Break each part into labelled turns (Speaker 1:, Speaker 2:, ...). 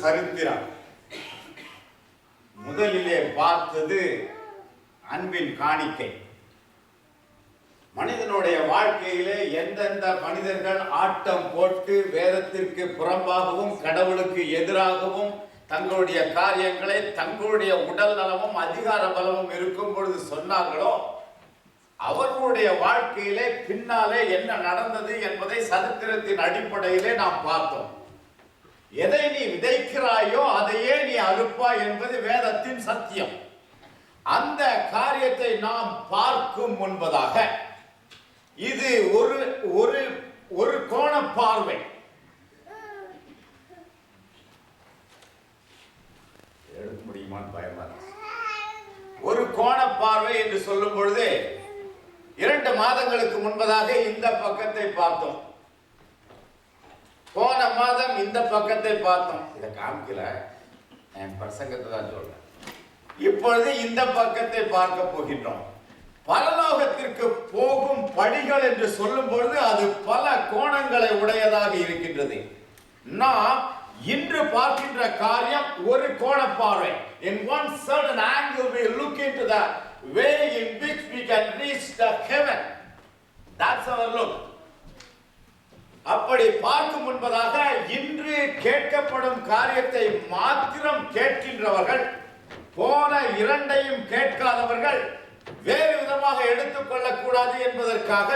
Speaker 1: சரித்திரம். முதலிலே பார்த்தது அன்பின் காணிக்கை. மனிதனுடைய வாழ்க்கையிலே எந்தெந்த மனிதர்கள் ஆட்டம் போட்டு வேதத்திற்கு புறம்பாகவும் கடவுளுக்கு எதிராகவும் தங்களுடைய காரியங்களை தங்களுடைய உடல் நலமும் அதிகார பலமும் இருக்கும் பொழுது சொன்னார்களோ அவர்களுடைய வாழ்க்கையிலே பின்னாலே என்ன நடந்தது என்பதை சரித்திரத்தின் அடிப்படையிலே நாம் பார்த்தோம். எதை நீ விதைக்கிறாயோ அதையே நீ அறுப்பாய் என்பது வேதத்தின் சத்தியம். அந்த காரியத்தை நாம் பார்க்கும் முன்பதாக இது ஒரு ஒரு ஒரு கோண பார்வை. எடுக்க முடியுமான்னு பயமா ஒரு கோண பார்வை என்று சொல்லும் பொழுது 2 மாதங்களுக்கு முன்பதாக இந்த பக்கத்தை பார்த்தோம். போன மாதம் இந்த பக்கத்தை பார்த்தோம். இதை காமிக்கல, என் பிரசங்கத்தை தான் சொல்றேன். இப்பொழுது இந்த பக்கத்தை பார்க்க போகின்றோம். பரலோகத்திற்கு போகும் படிகள் என்று சொல்லும் பொழுது அது பல கோணங்களை உடையதாக இருக்கின்றது. நாம் இன்று பார்க்கின்ற காரியம் ஒரு கோண பார்வை. In one certain angle we look into the way in which we can reach the heaven. That's our look. அப்படி பார்க்கும் முன்பதாக இன்று கேட்கப்படும் காரியத்தை மாத்திரம் கேட்கின்றவர்கள், போன 2ஐயும் கேட்காதவர்கள் வேறு விதமாக எடுத்துக்கொள்ளக் கூடாது என்பதற்காக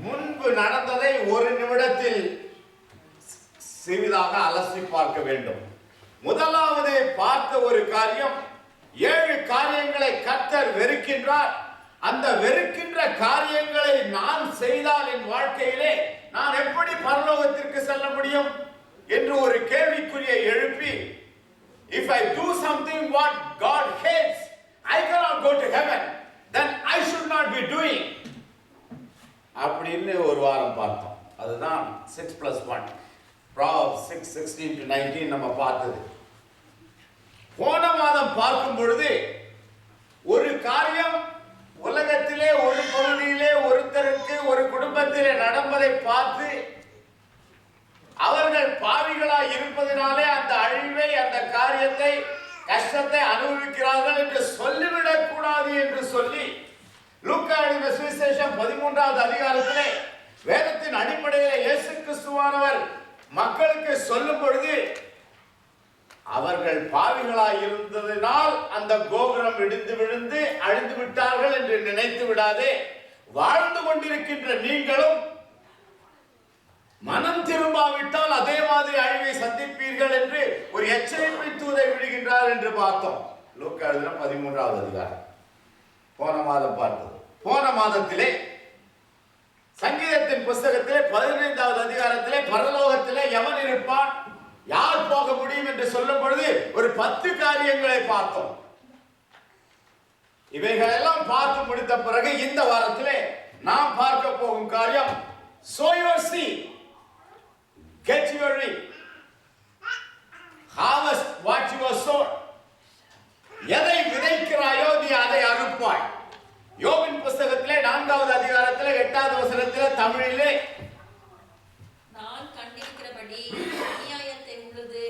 Speaker 1: முன்பு நடந்ததை ஒரு நிமிடத்தில் சிறிதாக அலசி பார்க்க வேண்டும். முதலாவது பார்த்த ஒரு காரியம், 7 காரியங்களை கர்த்தர் வெறுக்கின்றார். அந்த வெறுக்கின்ற காரியங்களை நான் செய்தால் என் வாழ்க்கையிலே நான் எப்படி பரலோகத்திற்கு செல்ல முடியும் என்று ஒரு கேள்விக்குறியை எழுப்பி, if I do something what God hates, I cannot go to heaven, then I should not be doing. அப்படின்னு ஒரு வாரம் பார்த்தோம். அதுதான் 6+1 Proverbs 6:16-19 நம்ம பார்த்தது. போன மாதம் பார்க்கும் பொழுது ஒரு காரியம் உலகத்திலே ஒரு பகுதியிலே ஒருத்தருக்கு ஒரு குடும்பத்திலே நடப்பதை பார்த்து அவர்கள் பாவிகளாய் இருப்பதினாலே அந்த அழிவை, அந்த காரியத்தை, கஷ்டத்தை அனுபவிக்கிறார்கள் என்று சொல்லிவிடக் கூடாது என்று சொல்லி லூக்கா எழுதின சுவிசேஷம் 13வது அதிகாரத்திலே வேதத்தின் அடிப்படையிலே இயேசு கிறிஸ்துவானவர் மக்களுக்கு சொல்லும் பொழுது அவர்கள் பாவிகளாய் இருந்ததினால் அந்த கோபுரம் இடிந்து விழுந்து அழிந்து விட்டார்கள் என்று நினைத்து விடாதே, வாழ்ந்து கொண்டிருக்கின்ற நீங்களும் மனம் திரும்பாவிட்டால் அதே மாதிரி அழிவை சந்திப்பீர்கள் என்று ஒரு எச்சரிப்பை தூதை விடுகின்றார் என்று பார்த்தோம். லூக்கா எழுதின 13வது அதிகாரம் போன மாதம் பார்த்தது. போன மாதத்திலே சங்கீதத்தின் புஸ்தகத்திலே 15வது அதிகாரத்திலே பரலோகத்திலே எவன் இருப்பான், யார் போக முடியும் என்று சொல்லும் பொழுது ஒரு 10 காரியங்களை பார்த்தோம். இவைகளெல்லாம் பார்த்து முடித்த பிறகு இந்த வாரத்திலே நாம் பார்க்க போகும் காரியம், sow your seed, get your reap, harvest what you have sown. எதை விதைக்கிறாயோ நீ அதை அறுப்பாய். யோபின் புஸ்தகத்திலே 4வது அதிகாரத்திலே 8வது வசனத்திலே தமிழிலே,
Speaker 2: நான் கண்டிருக்கிறபடி அநியாயத்தை உழுது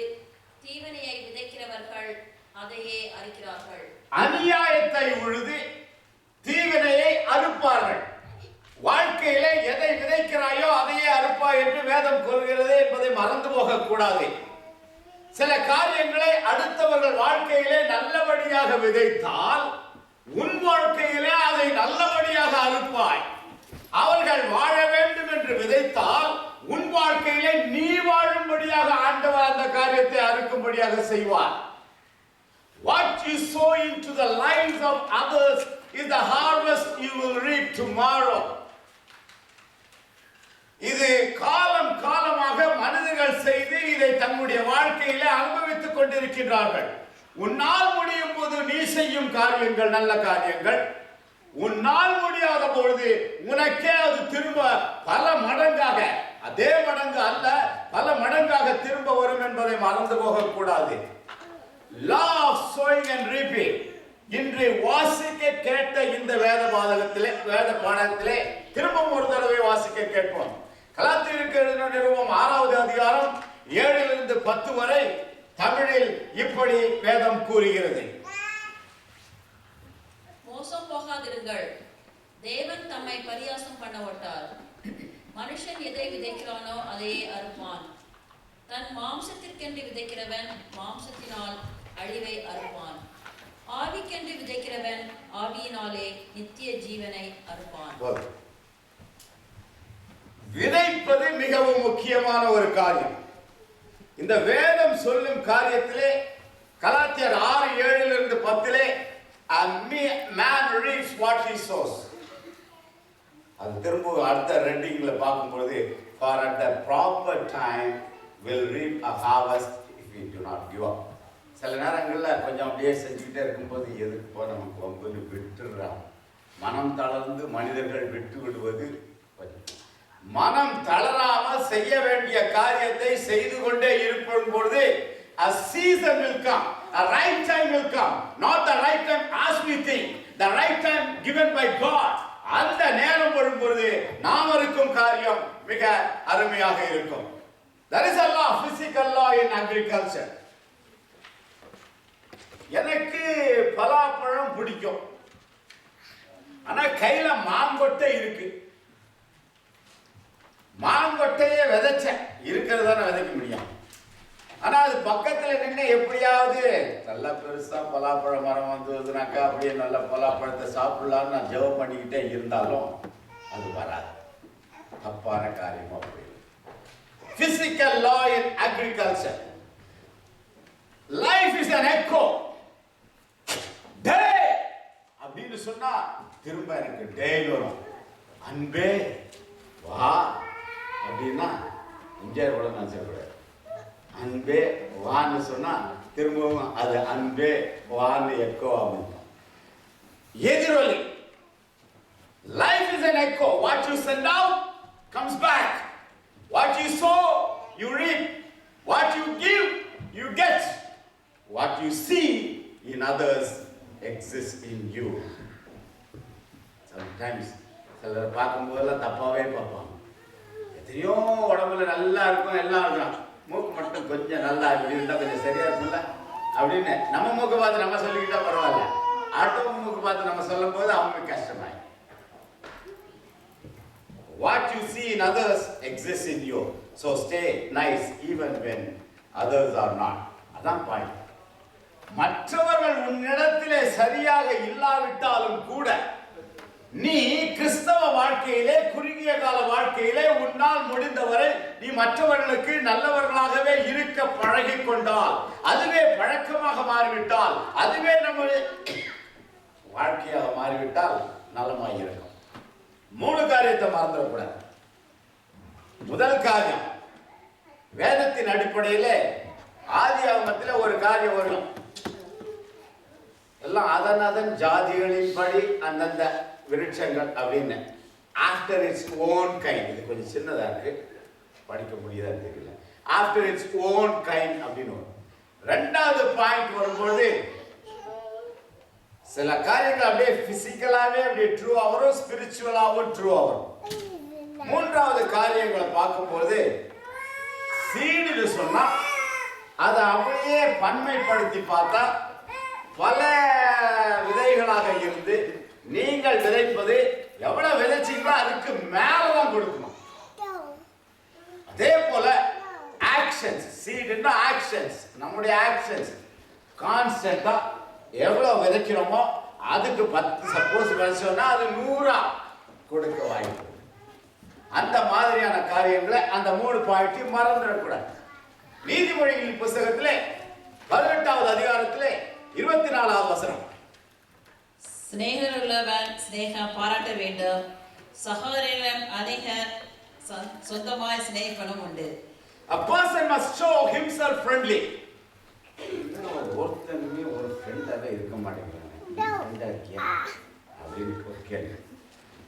Speaker 2: தீவனையை விதைக்கிறவர்கள் அதையே அறுக்கிறார்கள்.
Speaker 1: அநியாயத்தை உழுது தீவனையை அறுப்பார்கள். வாழ்க்கையிலே எதை விதைக்கிறாயோ அதையே அறுப்பாய் என்று வேதம் கூறுகிறது என்பதை மறந்து போக கூடாது. சில காரியங்களை அடுத்தவர்கள் வாழ்க்கையிலே நல்லபடியாக விதைத்தால் உன் வாழ்க்கையிலே அதை நல்லபடியாக அறுப்பாய். அவர்கள் வாழ வேண்டும் என்று விதைத்தால் உன் வாழ்க்கையிலே நீ வாழும்படியாக ஆண்டவர் அந்த காரியத்தை அறுக்கும்படியாக செய்வார். What you sow into the lives of others is the harvest you will reap tomorrow. இது காலம் காலமாக மனிதர்கள் செய்து இதை தன்னுடைய வாழ்க்கையிலே அனுபவித்துக் கொண்டிருக்கிறார்கள். உன்னால் முடியும் போது நீ செய்யும் காரியங்கள் நல்ல காரியங்கள், உன்னால் முடியாத பொழுது உனக்கே அது திரும்ப பல மடங்காக, அதே மடங்கு அல்ல பல மடங்காக திரும்ப வரும் என்பதை மறந்து போக கூடாது. Law of sowing and reaping. இன்று வாசிக்க கேட்ட இந்த வேத பாடத்திலே திரும்பவும் ஒரு தடவை வாசிக்க கேட்போம். கலாத்தியருக்கு எழுதின நிருபம் 6வது அதிகாரம் 7 - 10 வரை தமிழில் இப்படி வேதம் கூறுகிறது.
Speaker 2: மோசம் போகாதிருங்கள். தேவன் தம்மை பரியாசம் பண்ண மாட்டார். மனுஷன் எதை விதைக்கிறானோ அதையே அறுப்பான். தன் மாம்சத்திற்கென்று விதைக்கிறவன் மாம்சத்தினால் அழிவை அறுப்பான். ஆவிக்கென்று விதைக்கிறவன் ஆவியினாலே நித்திய ஜீவனை அறுப்பான்.
Speaker 1: விதைப்பது மிகவும் முக்கியமான ஒரு காரியம். இந்த வேதம் சொல்லும் காரியத்திலே கலாத்தியர் 6:7 - 10 a man reaps what he sows. அது திரும்ப அடுத்த ரெண்டிங்ல பார்க்கும்போது for at the proper time will reap a harvest if we do not give up. சில நேரங்களில் கொஞ்சம் அப்படியே செஞ்சுக்கிட்டே இருக்கும்போது எதுக்கு போ நமக்கு வம்புன்னு விட்டுடுறான். மனம் தளர்ந்து மனிதர்கள் விட்டு விடுவது. மனம் தளராமல் செய்ய வேண்டிய காரியத்தை செய்து கொண்டே இருக்கும் பொழுது a season will come, a right time will come, not the right time as we think, the right time given by God. அந்த நேரம் வரும்பொழுது நாம் இருக்கும் காரியம் மிக அருமையாக இருக்கும். There is a law, physical law in agriculture. எனக்கு பலாப்பழம் பிடிக்கும், ஆனா கையில மாங்கொட்டை இருக்கு. மாங்கொட்டையே விதைச்ச இருக்கிறத விதைக்க முடியும். ஆனா அது பக்கத்துல நின்று எப்படியாவது நல்ல பெருசா பலாப்பழ மரம் வந்ததுனாக்கா அப்படியே நல்ல பலாப்பழத்தை சாப்பிடலான்னு நான் ஜெபம் பண்ணிக்கிட்டே இருந்தாலும் அது வராது. தப்பான காரியமா போயிடும். Physical law in agriculture. Life is an echo. Day அப்படின்னு சொன்னா திரும்ப எனக்கு டே வரும். அன்பே வா அப்படின்னா இங்கே கூட நான் சொல்றேன். அன்பே வான்னு சொன்னா திரும்பவும் அது அன்பே வான்னு எக்கோ ஆகும். எதிரொலி. Life is an echo. What you send out comes back. What you sow, you reap. What you give, you get. What you see in others exists in you. Sometimes சிலர் பார்க்கும்போதெல்லாம் தப்பாவே பார்ப்பாங்க. எத்தனையோ உடம்புல நல்லா இருக்கும், எல்லாம் இருக்கும், மூக்கு மட்டும் கொஞ்சம் நல்லா இருந்தா கொஞ்சம் சரியா இருக்கும்ல அப்படின்னு நம்ம மூக்கு பார்த்து நம்ம சொல்லிக்கிட்டா பரவாயில்ல. அடுத்தவங்க மூக்கு பார்த்து நம்ம சொல்லும் போது அவங்களுக்கு கஷ்டமாய். What you see in others exists in you. So stay nice even when others are not. அதான் பாயிண்ட். மற்றவர்கள் உன்னிடத்திலே சரியாக இல்லாவிட்டாலும் கூட நீ கிறிஸ்தவ வாழ்க்கையிலே, குறுகிய கால வாழ்க்கையிலே உன்னால் முடிந்தவரை நீ மற்றவர்களுக்கு நல்லவர்களாகவே இருக்க பழகிக் கொண்டால், அதுவே பழக்கமாக மாறிவிட்டால், அதுவே நம்முடைய வாழ்க்கையாக மாறிவிட்டால் நலமாக இருக்கும். 3 காரியத்தை மறந்துடக்கூடாது. முதல் காரியம், வேதத்தின் அடிப்படையிலே ஆதியாகமத்தில் ஒரு காரியம் வரும். எல்லாம் அதன் ஜாதிகளின் படி அந்தந்த விருட்சங்கள் அப்படின்னு ஆஃப்டர் இட்ஸ் ஓன் கைண்ட். இது கொஞ்சம் சின்னதா இருக்கு, படிக்க முடியாதுன்னு தெரியல. ஆஃப்டர் இட்ஸ் ஓன் கைண்ட் அப்படின்னு வரும். 2வது பாயிண்ட் வரும்போது சில காரியங்கள் அப்படியே பிசிக்கலாவே அப்படியே ட்ரூ ஆகும், ஸ்பிரிச்சுவலாவும் ட்ரூ ஆகும். 3வது காரியங்களை பார்க்கும்போது சீடுன்னு சொன்னா அதை அப்படியே பன்மைப்படுத்தி பார்த்தா பல விதைகளாக இருந்து நீங்கள் விதைப்பது எவ்வளவு விதைச்சீங்களோ அதுக்கு மேலதான் கொடுக்கணும். அதே போல ஆக்ஷன்ஸ், சீடுன்னா ஆக்ஷன்ஸ், நம்முடைய ஆக்ஷன்ஸ் கான்ஸ்டன்டா எவ்வளவு விதைக்கிறோமோ அதுக்கு 10 சப்போஸ் விதைச்சோம்னா அது 100 கொடுக்க வாய்ப்பு. அந்த மாதிரியான காரியங்களை அந்த 3 பாயிண்டையும் மறந்துடக்கூடாது. நீதிமொழிகளின் புத்தகத்திலே 18வது அதிகாரத்திலே 24வது வசனம்.
Speaker 2: சிநேகமுள்ளவன் சிநேகம் பாராட்ட வேண்டும், சகோதரரிடம் அதிக சொந்தமாய் சிநேகிப்பதும் உண்டு.
Speaker 1: A person must show himself friendly. ஒருத்தனுமே ஒரு ஃப்ரெண்டாவே இருக்க மாட்டேங்கிறாங்க. அப்படின்னு கேள்வி.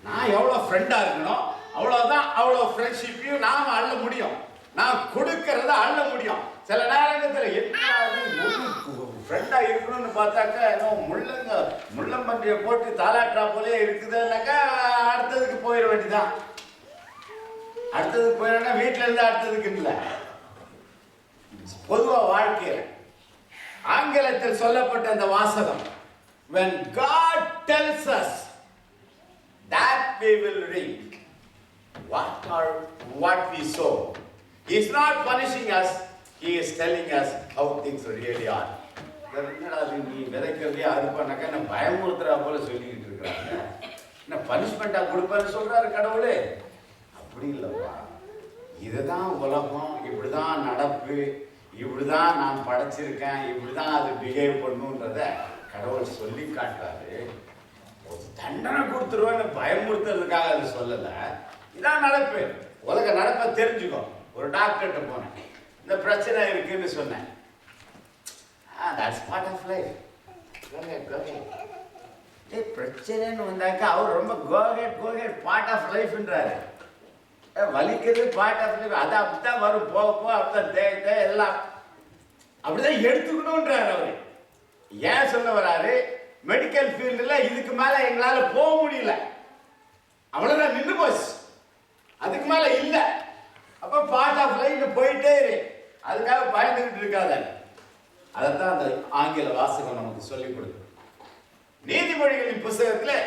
Speaker 1: நான் எவ்வளவு ஃப்ரெண்டா இருக்கணும் அவ்வளவுதான், அவ்வளவு ஃப்ரெண்ட்ஷிப்பையும் நாம அள்ள முடியும். நான் கொடுக்கறத அள்ள முடியும். சில நேரத்தில் என்ன ஃப்ரெண்டா இருக்கணும்னு பார்த்தாக்கா இன்னும் முள்ளம்பன்றியை போட்டு தாலாட்டா போலே இருக்குதுன்னாக்கா அடுத்ததுக்கு போயிட வேண்டியதான். அடுத்ததுக்கு போயிடனா வீட்டுல இருந்து அடுத்ததுக்கு இல்லை. பொதுவா வாழ்க்கையில் ஆங்கிலத்தில் சொல்லப்பட்ட அந்த வாசகம், when God tells us that we will reap what we sow, he is not punishing us, he is telling us how things really are. என்னடா நீ விதைக்கிறதே அறுப்பானாக்கா நான் பயமுறுத்துறா போல சொல்லிக்கிட்டு இருக்கிறாங்க, என்ன பனிஷ்மெண்டா கொடுப்பான்னு சொல்றாரு கடவுளே. அப்படி இல்லைப்பா, இதுதான் உலகம், இப்படிதான் நடப்பு, இப்படிதான் நான் படைச்சிருக்கேன், இப்படிதான் அது பிஹேவ் பண்ணுன்றத கடவுள் சொல்லி காட்டுறாரு. ஒரு தண்டனை கொடுத்துருவேன்னு பயமுறுத்துறதுக்காக அது சொல்லலை. இதான் நடப்பு, உலக நடப்பை தெரிஞ்சுக்கோ. ஒரு டாக்டர்கிட்ட போனேன், இந்த பிரச்சனை இருக்குன்னு சொன்னேன். that's part of life. go ahead. பிரச்சனைன்னு வந்தாக்கா அவர் ரொம்ப go ahead part of lifeன்றாரு. வலிக்கிறது பார்ட் ஆஃப் லைஃப், அது அப்படித்தான் வரும், போக அப்படித்தான் தே எல்லாம் அப்படிதான் எடுத்துக்கணும்ன்றாரு அவரு. ஏன் சொல்ல வராரு, மெடிக்கல் ஃபீல்டில் இதுக்கு மேலே எங்களால் போக முடியல, அவ்வளோதான், நின்று போச்சு, அதுக்கு மேலே இல்லை. அப்போ பார்ட் ஆஃப் லைஃப் போயிட்டே இரு, அதுக்காக பயந்துக்கிட்டு இருக்காத. அதைத்தான் அந்த ஆங்கில வாசகம் நமக்கு சொல்லிக் கொடுக்கும். நீதிமொழிகளின் புத்தகத்தில்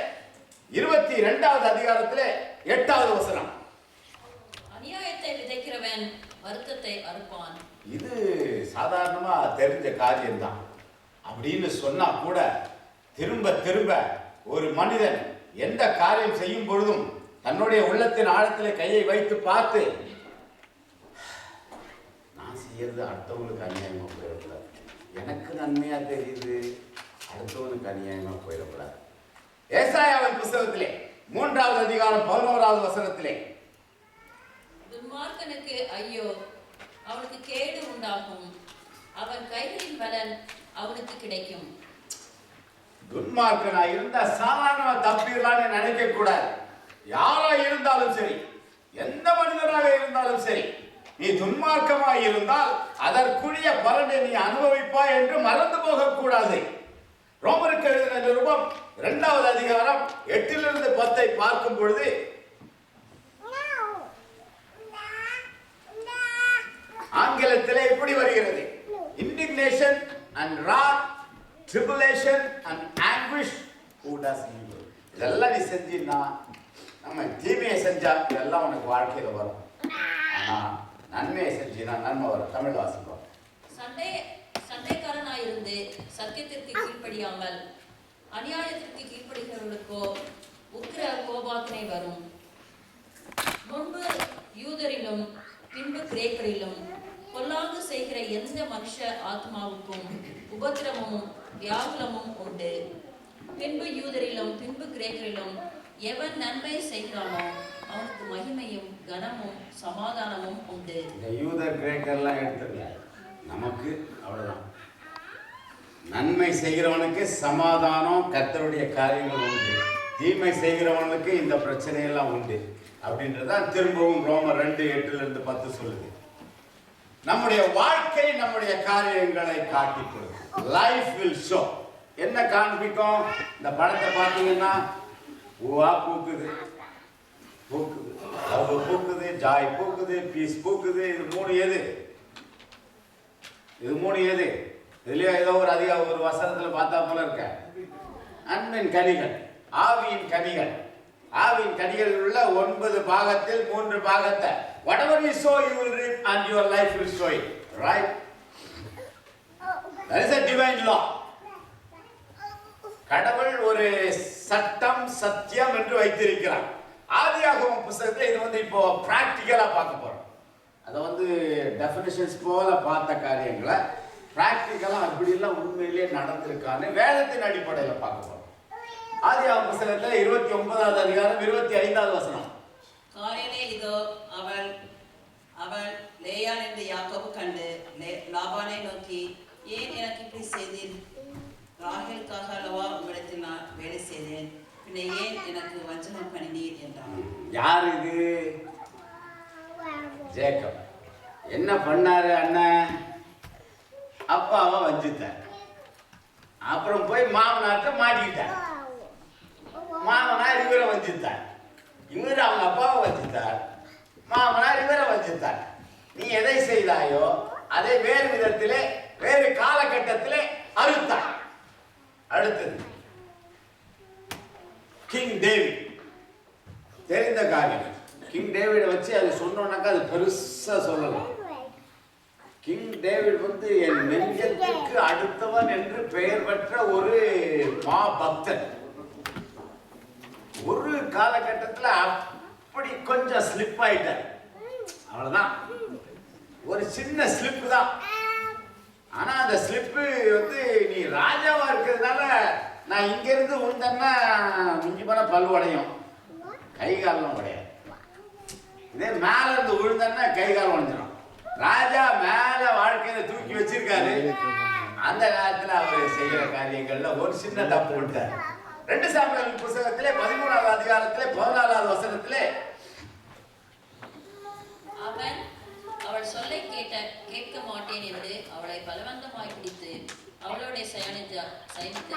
Speaker 1: 22வது அதிகாரத்தில் 8வது வசனம்,
Speaker 2: அநியாயத்தை விதைக்கிறவன் வருத்தத்தை அறுப்பான்.
Speaker 1: இது சாதாரணமா தெரிஞ்ச காரியம்தான். அப்படின்னு சொன்னா கூட திரும்ப திரும்ப ஒரு மனிதன் எந்த காரியம் செய்யும் பொழுதும் தன்னுடைய உள்ளத்தின் ஆழத்திலே கையை வைத்து பார்த்து, நான் செய்யறது அடுத்தவங்களுக்கு அநியாயமா போயிடக்கூடாது, எனக்கு நன்மையா தெரியுது, அடுத்தவனுக்கு அநியாயமா போயிடக்கூடாது. ஏசாயாவின் புத்தகத்திலே 3வது அதிகாரம் 11வது வசனத்திலே,
Speaker 2: துன்மார்க்கனுக்கு ஐயோ, அவனுக்கு கேடு உண்டாகும், அவன் கைகளின் பலன் அவனுக்கு கிடைக்கும்.
Speaker 1: துன்மார்க்கனா இருந்தா சாதாரணமா தப்பிடலான்னு நினைக்க கூடாது. யாரா இருந்தாலும் சரி, எந்த மனிதனாக இருந்தாலும் சரி, நீ துன்மார்க்கமாய் இருந்தால் அதற்குரிய பலனை நீ அனுபவிப்பாய் என்று மறந்து போக கூடாது. ரோமருக்கு எழுதின நிருபம் 2வது அதிகாரம் 8லிருந்து 10 பார்க்கும் பொழுது, ஆங்கிலத்திலே இப்படி வருகிறது, indignation and wrath, tribulation and anguish, who does evil. இதெல்லாம் நீ செஞ்சினா, நம்ம தீமையை செஞ்சா இதெல்லாம் உனக்கு வாழ்க்கையில வரும். ஆனா நன்மையை செஞ்சினா நன்மை வரும். தமிழ் வாசிப்போம்.
Speaker 2: சண்டைக்காரனாயிருந்து சத்தியத்திற்கு கீழ்ப்படியாமல் அநியாயத்திற்கு கீழ்ப்படுகிறவர்களுக்கோ உக்கிர கோபாக்கினை வரும். முன்பு யூதரிலும் பின்பு கிரேக்கரிலும் பொல்லாங்கு செய்கிற எந்த மனுஷ ஆத்மாவுக்கும் உபத்திரமும் வியாகுலமும் உண்டு. பின்பு யூதரிலும் பின்பு கிரேக்கரிலும் எவன் நன்மை செய்கிறானோ அவனுக்கு மகிமையும் கனமும் சமாதானமும் உண்டு.
Speaker 1: யூதர் கிரேக்கர்லாம் எடுத்துக்கல, நமக்கு அவ்வளவுதான். நன்மை செய்கிறவனுக்கு சமாதானம், கர்த்தருடைய காரியங்கள் உண்டு. தீமை செய்கிறவனுக்கு இந்த பிரச்சனையெல்லாம் உண்டு அப்படின்றதான் திரும்பவும் ரோமர் 2:8லிருந்து 10 சொல்லுது. நம்முடைய வாழ்க்கை நம்முடைய காரியங்களை காட்டி கொடுக்கும். Life will show. என்ன காண்பிக்கும்? இந்த படத்தை பார்த்தீங்கன்னா பூவா பூக்குது, லவ் பூக்குது, ஜாய் பூக்குது, பீஸ் பூக்குது. இது மூணு எது? இதுலயே ஏதோ ஒரு வசனத்துல பார்த்தா போல இருக்க. அன்பின் கனிகள், ஆவியின் கனிகள். ஆவியின் கனிகள் உள்ள 9 பாகத்தில் 3 பாகத்தை whatever you sow you will reap and your life will show it, right? That is a divine law. கடவுள் ஒரு சட்டம் சத்தியம் என்று வைத்திருக்கிறார். ஆதியாகமம் புத்தகத்தில் இது இப்போ பிராக்டிக்கலா பார்க்க போறோம். அதை டெஃபினிஷன்ஸ் போல பார்த்த காரியங்களை பிராக்டிக்கலா அப்படி எல்லாம் உண்மையிலேயே நடந்திருக்கான்னு வேதத்தின் அடிப்படையில் பார்க்க போறோம். ஆதியாகமம் புத்தகத்தில் 29வது அதிகாரம் 25வது வசனம்.
Speaker 2: காலையிலே இதோ அவள் லேயாள் என்று யாக்கோபு கண்டு லாபானை நோக்கி, ஏன் எனக்கு இப்படி செய்தீர்? ராகேலுக்காக அல்லவா உங்களிடத்தில் நான் வேலை செய்தேன், பின்ன ஏன் எனக்கு வஞ்சகம் பண்ணினீர் என்றான்.
Speaker 1: யார் இது? ஜேக்கப். என்ன பண்ணாரு அண்ணன்? அப்பாவை வஞ்சித்தார். அப்புறம் போய் மாமனார்ட்ட மாட்டிக்கிட்டார். மாமனார் இவரை வஞ்சித்தார், இவர் அவங்க அப்பாவை வஞ்சித்தார், மாமனார் இவரை வஞ்சித்தார். நீ எதை செய்தாயோ அதை வேறு விதத்திலே வேறு காலகட்டத்திலே அறுத்தார். அடுத்தது கிங் டேவிட். தெரிந்த காரியம். கிங் டேவிட வச்சு அது சொன்னோம்னாக்கா அது பெருசா சொல்லலாம். கிங் டேவிட் வந்து என் நெஞ்சத்திற்கு அடுத்தவன் என்று பெயர் பெற்ற ஒரு மா பக்தன். ஒரு காலகட்டத்தில் அப்படி கொஞ்சம் ஸ்லிப் ஆயிட்டார். அவ்வளவுதான், ஒரு சின்ன ஸ்லிப் தான். ஆனா அந்த ஸ்லிப்பு வந்து நீ ராஜாவா இருக்கிறதுனால நான் இங்க இருந்து உண்டன்னா மிஞ்சி போன பல்வடையும், கை காலம் கிடையாது. இதே மேல இருந்து விழுந்தன்னா கை காலம் உடைஞ்சிடும். ராஜா மேல வாழ்க்கையில தூக்கி வச்சிருக்காரு. அந்த நேரத்தில் அவர் செய்யற காரியங்கள்ல ஒரு சின்ன தப்பு விட்டார். 2 சாமுவேல் புத்தகத்திலே 13வது அதிகாரத்திலே 14வது வசனத்திலே
Speaker 3: அவன் அவள் சொல்லை கேட்க மாட்டேன் என்று அவளை பலவந்தமாய் பிடித்து அவளோட சயனித்து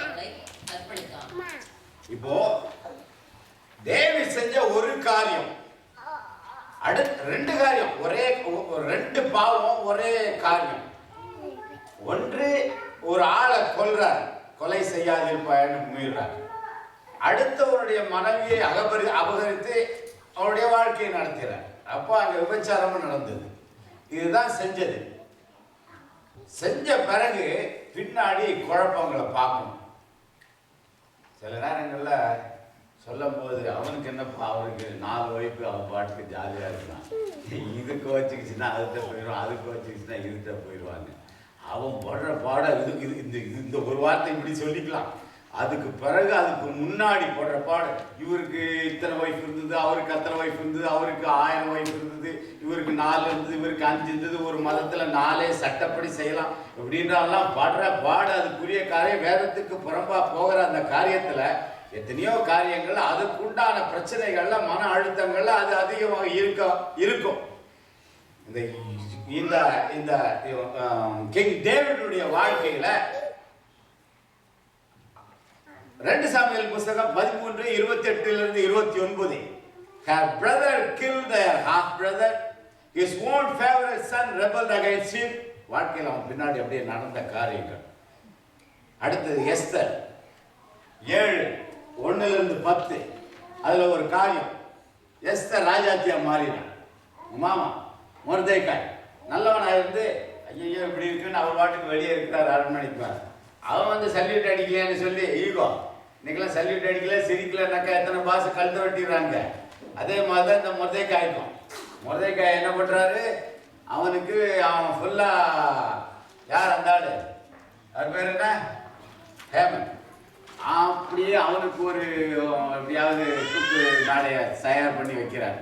Speaker 3: அவளை கற்பழித்தான்.
Speaker 1: இப்போ டேவிட் செஞ்ச ஒரு காரியம், அடுத்து 2 காரியம், ஒரே 2 பாவம் ஒரே காரியம். ஒன்று, ஒரு ஆளை கொல்றார், கொலை செய்யாதிருப்பான்னு முயல்றார். அடுத்தவருடைய மனைவியை அபகரித்து அவருடைய வாழ்க்கையை நடத்துகிறார். அப்போ அங்க விபச்சாரமும் நடந்தது. இதுதான் செஞ்சது. செஞ்ச பிறகு பின்னாடி குழப்பங்களை பார்க்கணும். சில நேரங்கள்ல சொல்லும் போது அவனுக்கு என்னப்பா, அவருக்கு 4 ஒய்ஃபு, அவன் பாட்டுக்கு ஜாலியா இருக்கான், இதுக்கு வச்சுக்கிச்சுன்னா அதுகிட்ட போயிடுவான், அதுக்கு வச்சுக்கிச்சுன்னா இதுகிட்ட போயிடுவாங்க. அவன் படுற பாட இதுக்கு இந்த ஒரு வார்த்தை இப்படி சொல்லிக்கலாம். அதுக்கு பிறகு அதுக்கு முன்னாடி போடுற பாடு, இவருக்கு இத்தனை ஒய்ஃப் இருந்தது, அவருக்கு அத்தனை ஒய்ஃப் இருந்தது, அவருக்கு 1000 ஒய்ஃப் இருந்தது, இவருக்கு 4 இருந்தது, இவருக்கு 5 இருந்தது, ஒரு மதத்துல 4 சட்டப்படி செய்யலாம் இப்படின்றாலாம் படுற பாடு. அதுக்குரிய காரியம் வேதத்துக்கு புறம்பா போகிற அந்த காரியத்துல எத்தனையோ காரியங்கள், அதுக்குண்டான பிரச்சனைகள்ல மன அழுத்தங்கள்ல அது அதிகமாக இருக்கும். இந்த இந்த கிங் டேவிடுடைய வாழ்க்கையில 2 சாமுவேல் புத்தகம் 13:28-29 her brother killed their half brother, his own favorite son rebelled against him. வாழ்க்கையில் அவன் பின்னாடி அப்படியே நடந்த காரியங்கள். அடுத்தது எஸ்தர் 7:1-10. அதுல ஒரு காரியம், எஸ்தர் ராஜாத்தியா மாறினான். மாமா மொர்தெகாய் நல்லவனா இருந்து ஐயோ இப்படி இருக்குன்னு அவர் பாட்டுக்கு வெளியே இருக்கிறார், அரண்மனைக்குவார். அவன் வந்து சல்யூட் அடிக்கலையான்னு சொல்லி ஈகோ, இன்னைக்கெல்லாம் சல்யூட் அடிக்கல சிரிக்கலன்னாக்கா எத்தனை பாச கழுத்த வெட்டிடுறாங்க. அதே மாதிரி தான் இந்த மொர்தெகாய்க்கும். மொர்தெகாய் என்ன பண்றாரு, அவனுக்கு அவன் ஃபுல்லா யார் அந்த ஆளு, அவர் பேர் என்ன, ஹேமன், அப்படியே அவனுக்கு ஒரு எப்படியாவது தூக்கு நாளைய தயார் பண்ணி வைக்கிறார்.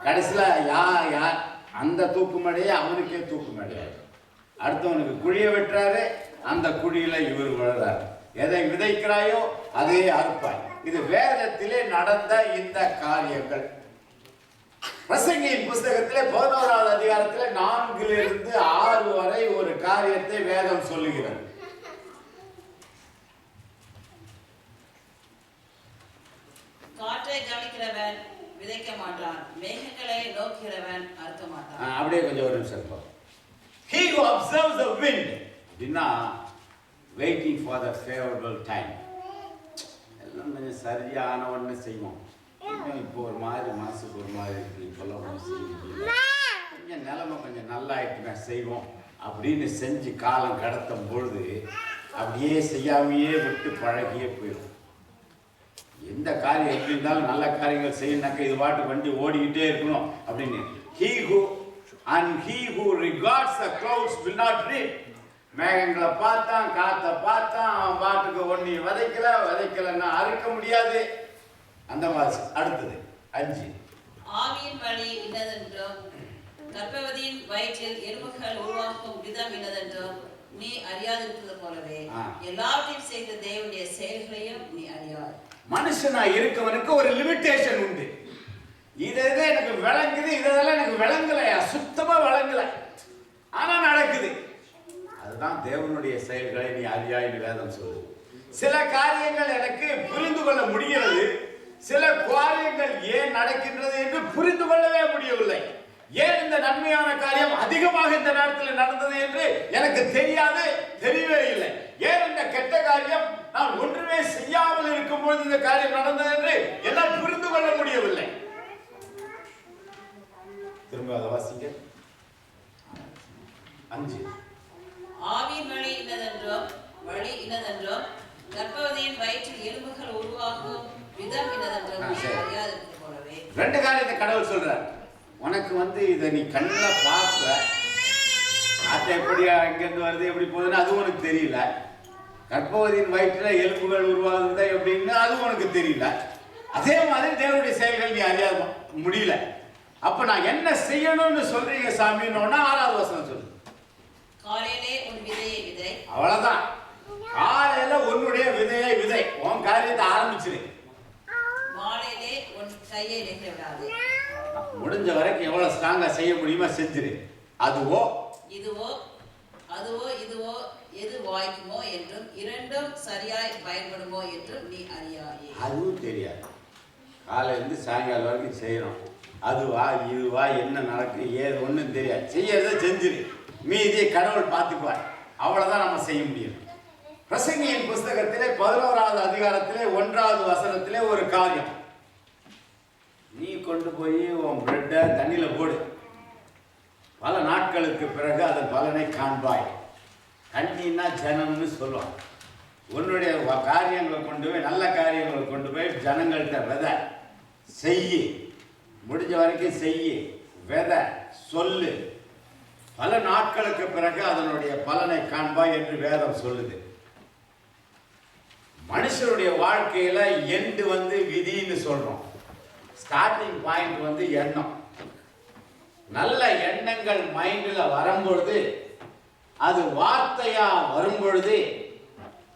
Speaker 1: கடைசியில் யார் அந்த தூக்கு மேடையே அவனுக்கே தூக்கு மேடையாது. அடுத்தவனுக்கு குழியை வெட்டுறாரு, அந்த குழியில இவர் விழுறாரு. எதை விதைக்கிறாயோ அதே அறுப்பாய். இது வேதத்திலே நடந்த இந்த காரியங்கள். பிரசங்கியின் புஸ்தகத்திலே 11வது அதிகாரத்திலே 4-6 வரை ஒரு காரியத்தை வேதம் சொல்லுகிறது.
Speaker 2: காற்றை கவனிக்கிறவன் விதைக்க மாட்டான், மேகங்களை நோக்கிறவன் அறுக்க மாட்டான்.
Speaker 1: அப்படியே கொஞ்சம் ஒரு நிமிஷம் இருப்போம். He who observes the wind, அப்படின்னா waiting for the favorable time. எல்லாம் கொஞ்சம் சரியான ஒன்று செய்வோம். இப்போ ஒரு மாதிரி மாசுக்கு ஒரு மாதிரி இருக்கு, இப்பெல்லாம் கொஞ்சம் நிலைமை கொஞ்சம் நல்லா ஆயிட்டுனா செய்வோம் அப்படின்னு செஞ்சு காலம் கடத்தும் பொழுது அப்படியே செய்யாமையே விட்டு பழகியே போயிடும். எந்த காரியம் எப்படி இருந்தாலும் நல்ல காரியங்கள் செய்யணுனாக்க இது பாட்டு வண்டி ஓடிக்கிட்டே இருக்கணும் அப்படின்னு. He who regards the clouds will not reap. மேகங்களை பார்த்தான், காத்தை பார்த்தான், அவன் பாட்டுக்கு ஒண்ணி விதைக்கலன்னா அறுக்க முடியாது. அந்த மாதிரி. அடுத்தது 5.
Speaker 2: ஆவியின் வழி இன்னதென்றும் கர்ப்பவதியின் வயிற்றில் எலும்புகள் உருவாக்கும் விதம் இன்னதென்றும் நீ அறியாதிருப்பது போலவே எல்லாத்தையும் செய்த தேவனுடைய செயல்களையும் நீ அறியாய்.
Speaker 1: மனுஷனா இருக்கவனுக்கு ஒரு லிமிட்டேஷன் உண்டு. இது எனக்கு விளங்குது, இதெல்லாம் எனக்கு விளங்கலையா, சுத்தமா விளங்கல, ஆனா நடக்குது. அதுதான் தேவனுடைய செயல்களை நீ அறியாய்னு வேதம் சொல்லுது. சில காரியங்கள் எனக்கு புரிந்து கொள்ள முடிகிறது, சில காரியங்கள் ஏன் நடக்கின்றது என்று புரிந்து கொள்ளவே முடியவில்லை. ஏன் இந்த நன்மையான காரியம் அதிகமாக இந்த நேரத்தில் நடந்தது என்று எனக்கு தெரியாது, தெரியவே இல்லை. ஏன் இந்த கெட்ட காரியம் நான் ஒன்றுமே செய்யாமல் இருக்கும் பொழுது இந்த காரியம் நடந்தது என்று என்னால் புரிந்து கொள்ள முடியவில்லை. திரும்ப அதை வாசிங்க. 5
Speaker 2: ஆவியின் வழி இன்னதென்றும் கர்ப்பவதியின் வயிற்றில் எலும்புகள் உருவாகும் விதம் இன்னதென்றும் அறியாதிருக்கும் போலவே.
Speaker 1: 2 காரியத்தை கடவுள் சொல்றார். உனக்கு இதை நீ கண்ணில் பார்க்க, அது எப்படியா இங்கிருந்து வருது எப்படி போகுதுன்னு அது உனக்கு தெரியல. கர்ப்பவதியின் வயிற்றில் எலும்புகள் உருவாகுது எப்படின்னு அது உனக்கு தெரியல. அதே மாதிரி தேவனுடைய செயல்கள் நீ அறியாத முடியல. அப்ப நான் என்ன செய்யணும்னு சொல்றீங்க சாமின்னு 6வது வசனம் சொல்லு.
Speaker 2: காலையிலே உன் விதையை விதை.
Speaker 1: அவ்வளவுதான். காலையில உன்னுடைய விதையை விதை. உன் காரியத்தை ஆரம்பிச்சிரு.
Speaker 2: மாலையிலே உன் கையை நெகிழ விடாது.
Speaker 1: முடிஞ்ச வரைக்கும் எவ்வளவு ஸ்ட்ராங்கா செய்ய முடியுமா செஞ்சிரு. அதுவோ
Speaker 2: இதுவோ எது வாய்க்குமோ என்றும் இரண்டும் சரியாய் பயன்படுமோ என்றும் நீ அறியாயே.
Speaker 1: அதுவும் தெரியாது. காலையிலிருந்து சாயங்காலம் வரைக்கும் செய்யணும். அதுவா இதுவா என்ன நடக்கும் ஏது ஒன்றும் தெரியாது. செய்யறத செஞ்சிரு, மீதியை கடவுள் பார்த்துக்குவார். அவ்வளவுதான் நம்ம செய்ய முடியும். பிரசங்கியின் புஸ்தகத்திலே 11வது அதிகாரத்திலே 1வது வசனத்திலே ஒரு காரியம். நீ கொண்டு போய் உன் பிரெட்டை தண்ணியில போடு, பல நாட்களுக்கு பிறகு அதன் பலனை காண்பாய். தண்ணின்னா ஜனம்னு சொல்லுவான். உன்னுடைய காரியங்களை கொண்டு போய், நல்ல காரியங்களை கொண்டு போய் ஜனங்கள்கிட்ட விதை செய்யி, முடிஞ்ச வரைக்கும் செய்யி, விதை சொல்லு, பல நாட்களுக்கு பிறகு அதனுடைய பலனை காண்பாய் என்று வேதம் சொல்லுது. மனுஷனுடைய வாழ்க்கையில எண்டு விதின்னு சொல்றோம். ஸ்டார்டிங் பாயிண்ட் எண்ணம். நல்ல எண்ணங்கள் மைண்ட்ல வரும்பொழுது, அது வார்த்தையா வரும்பொழுது,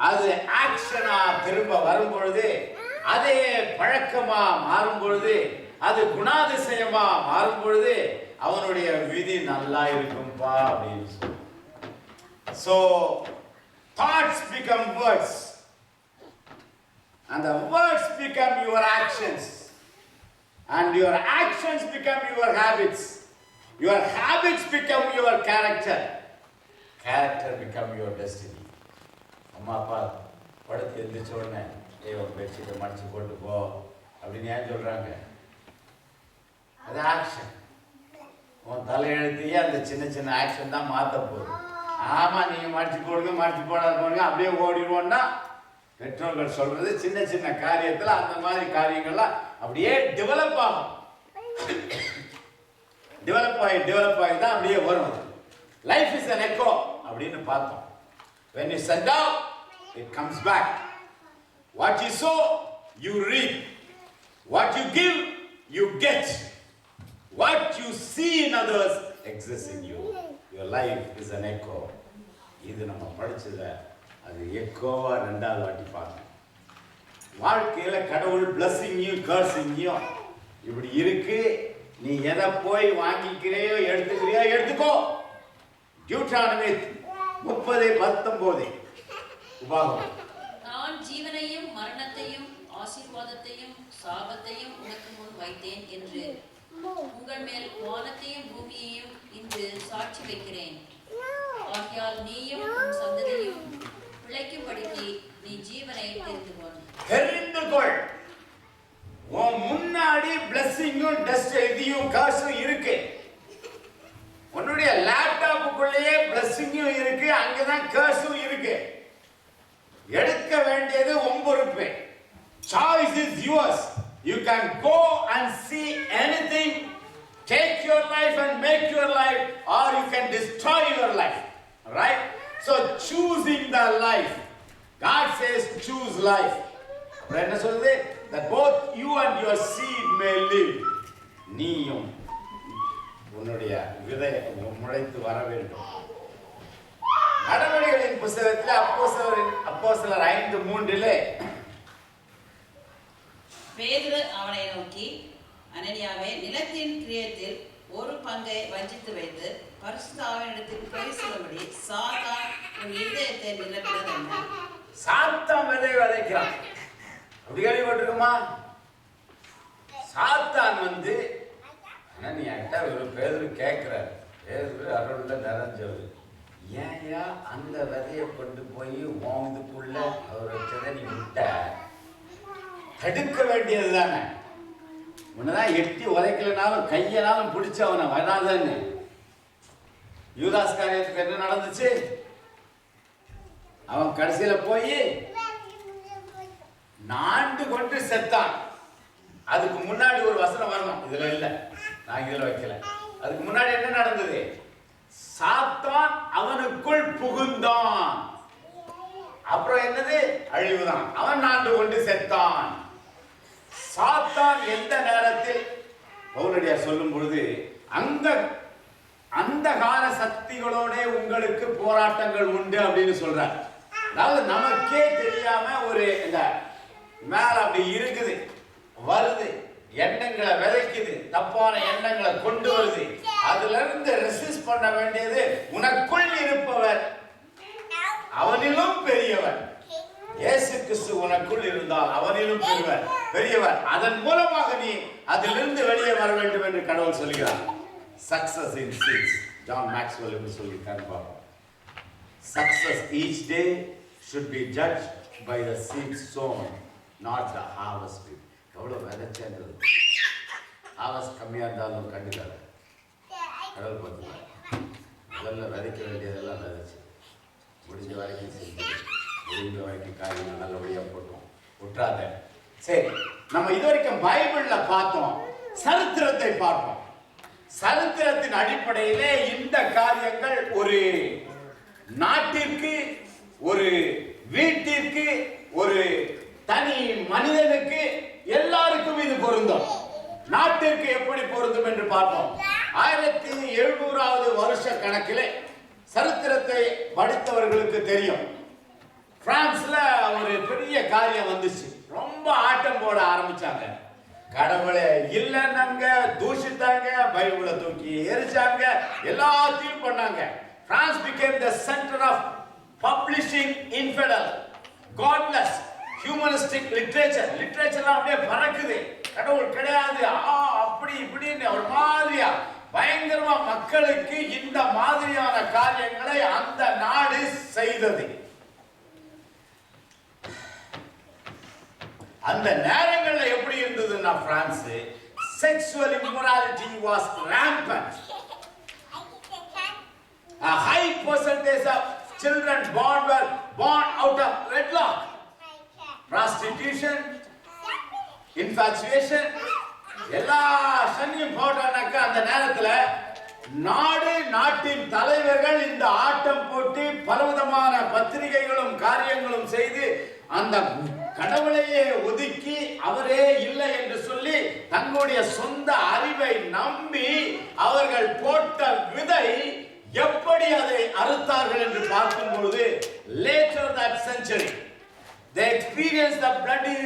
Speaker 1: அது ஆக்ஷனா திரும்ப வரும்பொழுது, அதே பழக்கமா மாறும் பொழுது, அது குணாதிசயமா மாறும் பொழுது அவனுடைய விதி நல்லா இருக்கும்பா அப்படின்னு சொல்லு. So thoughts become words and the words become your actions and your actions become your habits. Your habits become your character. Character become your destiny. அம்மா அப்பா படுத்து எழுந்திரிச்ச உடனே பெட்ஷீட்டை மடிச்சு போட்டு போ அப்படின்னு ஏன் சொல்றாங்க? அது ஆக்ஷன். உன் தலையெழுத்தையே அந்த சின்ன சின்ன ஆக்ஷன் தான் மாற்ற போகுது. ஆமா, நீங்க மடிச்சு போடாத போடுங்க அப்படியே ஓடிடுவோம்னா பெற்றோர்கள் சொல்றது சின்ன சின்ன காரியத்துல அந்த மாதிரி காரியங்கள்லாம் அப்படியே டெவலப் ஆகும். டெவலப் ஆகி தான் அப்படியே வரும். லைஃப் இஸ் an echo அப்படின்னு பார்த்தோம். When you send out, it comes back. What you sow, you reap. What you give, you get. What you see in others exists in you. Your life is an echo. இது நம்ம படிச்சத அது எக்கோவா 2வது வாட்டி பார்க்கணும். வாழ்க்கையில கடவுள் பிளஸிங்கையும் கர்சிங்கையும் இப்படி இருக்கு. நீ எதை போய் வாங்கிக்கிறையோ எடுத்துக்கிறியோ எடுத்துக்கோ. டியூட்ரானமி 30:19 உபாகமம்.
Speaker 3: நான் ஜீவனையும் மரணத்தையும் ஆசீர்வாதத்தையும் சாபத்தையும் உனக்கு முன் வைத்தேன் என்று உங்கள் மேல் வானத்தையும் பூமியையும் இன்று சாட்சி வைக்கிறேன். ஆகையால் நீயும் உன் சந்ததியும் பிழைக்கும்படிக்கு நீ ஜீவனை தெரிந்து கொள்.
Speaker 1: உன் முன்னாடி பிளஸிங்கும் இதையும் காசும் இருக்கு. உன்னுடைய லேப்டாப்புக்குள்ளேயே பிளஸிங்கும் இருக்கு, அங்கதான் காசும் இருக்கு. எடுக்க வேண்டியது உன் பொறுப்பு. Choice is yours. You can go and see anything, take your life and make your life, or you can destroy your life. Right? So choosing the life. God says choose life. என்ன சொல்லுது? That both you and your seed may live. நீயும் உன்னுடைய விதை முளைத்து வர வேண்டும். நடவடிக்கைகளின் புத்தகத்தில் அப்போஸ்தலர் 5:3
Speaker 2: பேதுரு அவனை நோக்கி, அனனியாவே, நிலத்தின் கிரியத்தில் ஒரு பங்கை வஞ்சித்து வைத்து பரிசுத்த ஆவியினிடத்தில் போய் சொல்லும்படி சாத்தான் உன் இருதயத்தை நிரப்பினது என்ன?
Speaker 1: சாத்தான் விதை விதைக்கிறான். அப்படி கேள்விப்பட்டிருக்குமா? சாத்தான் வந்து நீ என்கிட்ட ஒரு பேரு கேட்கிறாரு, பேரு அருள்ல நிறைஞ்சவர், ஏன்யா அந்த விதையை கொண்டு போய் ஓங்குக்குள்ள அவர் வச்சதை நீ விட்ட? தடுக்க வேண்டியது தானே. உன்னதான் எட்டி உதைக்கலனாலும் கையனாலும் பிடிச்ச அவனை வராதன்னு. யூதாஸ் காரியத்துக்கு என்ன நடந்துச்சு? அவன் கடைசியில போய் நாண்டு கொண்டு செத்தான். அதுக்கு முன்னாடி ஒரு வசனம் வரணும், இதுல இல்ல, நான் இதுல வைக்கல. அதுக்கு முன்னாடி என்ன நடந்தது? சாத்தான் அவனுக்குள் புகுந்தான். அப்புறம் என்னது? அழிவுதான். அவன் நாண்டு கொண்டு செத்தான். சாத்தான் எந்த நேரத்தில் பவுலடியா சொல்லும் பொழுது அந்தகார சக்திகளோட உங்களுக்கு போராட்டங்கள் உண்டு அப்படின்னு சொல்றார். அதாவது நமக்கே தெரியாம ஒரு இந்த மேல அப்படி இருக்குது, வருது, எண்ணங்களை விதைக்குது, தப்பான எண்ணங்களை கொண்டு வருது. அதுல இருந்து ரெசிஸ்ட் பண்ண வேண்டியது உனக்குள் இருப்பவர், அவனிலும் பெரியவர். இயேசு கிறிஸ்து உனக்குள் இருந்தால் அவனிலும் பெரியவர். அதன் மூலமாக நீ அதிலிருந்து வெளியே வர வேண்டும் என்று கடவுள் சொல்கிறார். Success in seeds. John Maxwell என்று சொல்லியிருக்காரு. Success each day should be judged by the seed sown, not the harvest. எவ்வளவு விதைச்சேன்றது. ஹார்வெஸ்ட் கம்மியா இருந்தாலும் கண்டுக்காத. கடவுள் பார்த்துக்கலாம். முதல்ல விதைக்க வேண்டியதெல்லாம் விதைச்சு முடிஞ்ச வரைக்கும் செஞ்சு முடிஞ்ச வரைக்கும் காரியங்கள் நல்லபடியாக போட்டோம், விட்டுறாத. சரி, நம்ம இது வரைக்கும் பைபிள்ல பார்த்தோம், சரித்திரத்தை பார்த்தோம். சரித்திரத்தின் அடிப்படையிலே இந்த காரியங்கள் ஒரு நாட்டிற்கு, ஒரு வீட்டிற்கு, ஒரு தனி மனிதனுக்கு, எல்லாருக்கும் இது பொருந்தும். நாட்டிற்கு எப்படி பொருந்தும் என்று பார்ப்போம். 1700வது வருஷ கணக்கிலே சரித்திரத்தை படித்தவர்களுக்கு தெரியும். பிரான்ஸ்ல ஒரு பெரிய காரியம் வந்துச்சு. ரொம்ப ஆட்டம் போட ஆரம்பிச்சாங்க. கடவுளே இல்லைன்னாங்க, தூஷித்தாங்க, பைபிளை தூக்கி எரிச்சாங்க, எல்லாத்தையும் பண்ணாங்க. France became the center of publishing infidel, godless, humanistic literature. Literature அப்படியே பறக்குது. கடவுள் கிடையாது, அப்படி இப்படின்னு ஒரு மாதிரியா பயங்கரமா மக்களுக்கு இந்த மாதிரியான காரியங்களை அந்த நாடு செய்தது. அந்த நேரங்கள்ல எப்படி இருந்ததுன்னா France, sexual immorality was rampant. A high percentage of children born were born out of wedlock. Prostitution, infatuation, எல்லா சன்னியும் போட்டானாக்க அந்த நேரத்துல நாட்டின் தலைவர்கள் இந்த ஆட்டம் போட்டு பலவிதமான பத்திரிகைகளும் காரியங்களும் செய்து அந்த கடவுளையே ஒதுக்கி அவரே இல்லை என்று சொல்லி தங்களுடைய சொந்த அறிவை நம்பி அவர்கள் போட்ட விதை எப்படி அதை அறுத்தார்கள் என்று பார்க்கும் பொழுது, later that century they experienced the bloody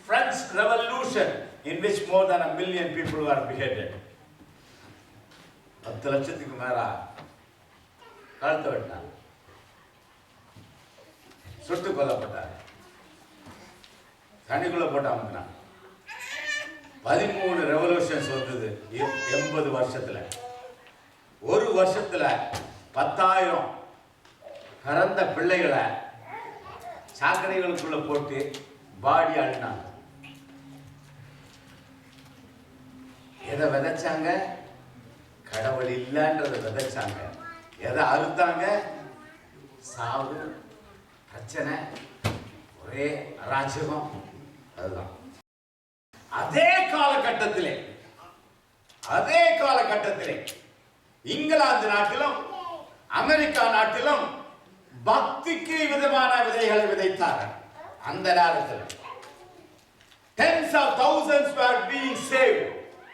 Speaker 1: French Revolution in which more than 1 million people were beheaded. 10 லட்சத்துக்கு மேல கழுத்து வெட்டினாங்க, சுட்டு கொல்லப்பட்டாங்க, தனிக்குள்ள போட்டு அமுக்கினாங்க. 13 ரெவல்யூஷன்ஸ் வந்தது 80 வருஷத்துல. ஒரு வருஷத்துல 10,000 பிறந்த பிள்ளைகளை சாக்கடைகளுக்குள்ள போட்டு பாடி அழுனாங்க. எதை விதைச்சாங்க? கடவுள் இல்லைன்றதை விதைச்சாங்க. எதை அறுத்தாங்க? சாவு, பிரச்சனை, ஒரே அராஜகம். அதுதான் அதே காலகட்டத்திலே இங்கிலாந்து நாட்டிலும் அமெரிக்கா நாட்டிலும் பக்திக்கு விதமான விதைகளை விதைத்தார்கள். அந்த நேரத்தில் tens of thousands were being saved.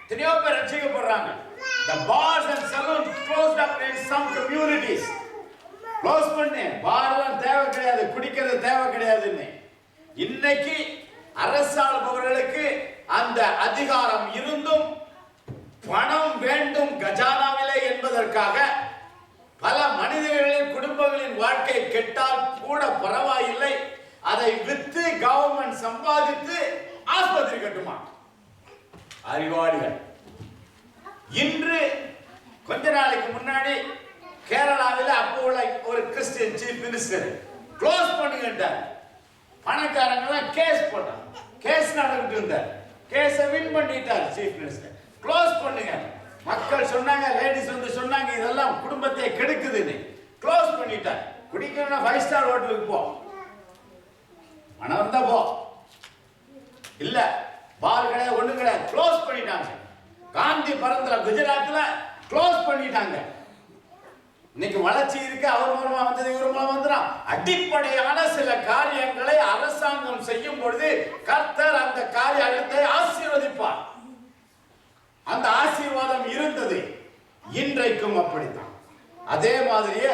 Speaker 1: எத்தனையோ பேர் ரட்சிக்கப்படுறாங்க. The bars and saloons closed up in some communities. Close பண்ணி, பாரெல்லாம் தேவை கிடையாது, குடிக்கிறது தேவை கிடையாதுன்னு. இன்னைக்கு அரசாளுபவர்களுக்கு அந்த அதிகாரம் இருந்தும் பணம் வேண்டும் கஜானாவிலே என்பதற்காக பல மனிதர்களின் குடும்பங்களின் வாழ்க்கை கெட்டால் கூட பரவாயில்லை, அதை வித்து கவர்மெண்ட் சம்பாதித்து ஆஸ்பத்திரி கட்டுமா? அறிவாளிகள். இன்று கொஞ்ச நாளைக்கு முன்னாடி கேரளாவில் அப்போ உள்ள ஒரு கிறிஸ்டியன் சீஃப் மினிஸ்டர் க்ளோஸ் பண்ணுங்கட்டார். பணக்காரங்களாம் கேஸ் போட்டாங்க. கேஸ் நடந்துட்டு இருந்தார். கேஸை வின் பண்ணிட்டார் சீஃப் மினிஸ்டர். க்ளோஸ் பண்ணுங்க. மக்கள் சொன்னாங்க, லேடிஸ் வந்து சொன்னாங்க, இதெல்லாம் குடும்பத்தை கெடுக்குதுன்னு. க்ளோஸ் பண்ணிட்டார். குடிக்கணும்னா 5 ஸ்டார் ஹோட்டலுக்கு போ, பணம் இருந்தா போ, இல்ல பால் கிடையாது, ஒண்ணு கிடையாது, க்ளோஸ் பண்ணிட்டாங்க. காந்தி பரந்தல குஜராத்ல க்ளோஸ் பண்ணிட்டாங்க. இன்னைக்கு வளர்ச்சி இருக்கு, அவர் மூலமா வந்தது, இவர் மூலமா வந்துடும். அடிப்படையான சில காரியங்களை அரசாங்கம் செய்யும் பொழுது கர்த்தர் அந்த காரியத்தை ஆசீர்வதிப்பார். அந்த ஆசீர்வாதம் இருந்தது, இன்றைக்கும் அப்படித்தான். அதே மாதிரியே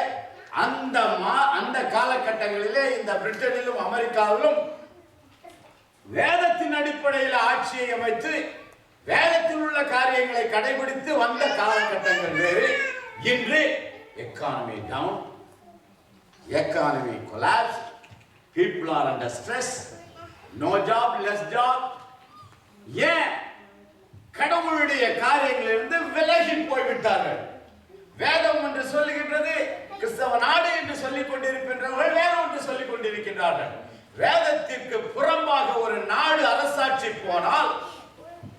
Speaker 1: அந்த காலகட்டங்களிலே இந்த பிரிட்டனிலும் அமெரிக்காவிலும் வேதத்தின் அடிப்படையில் ஆட்சியை அமைத்து வேதத்தில் உள்ள காரியங்களை கடைபிடித்து வந்த காலகட்டங்கள் வேறு. இன்று economy down, economy collapse, people are under stress, no job, less job. ஏன்? கடவுளுடைய காரியங்களிலிருந்து விலகி போய்விட்டார்கள். வேதம் என்று சொல்லுகின்றது, கிறிஸ்தவ நாடு என்று சொல்லிக் கொண்டிருக்கின்றவர்கள் வேற ஒன்று சொல்லிக் கொண்டிருக்கின்றார்கள். வேதத்திற்கு புறம்பாக ஒரு நாடு அரசாட்சி போனால்,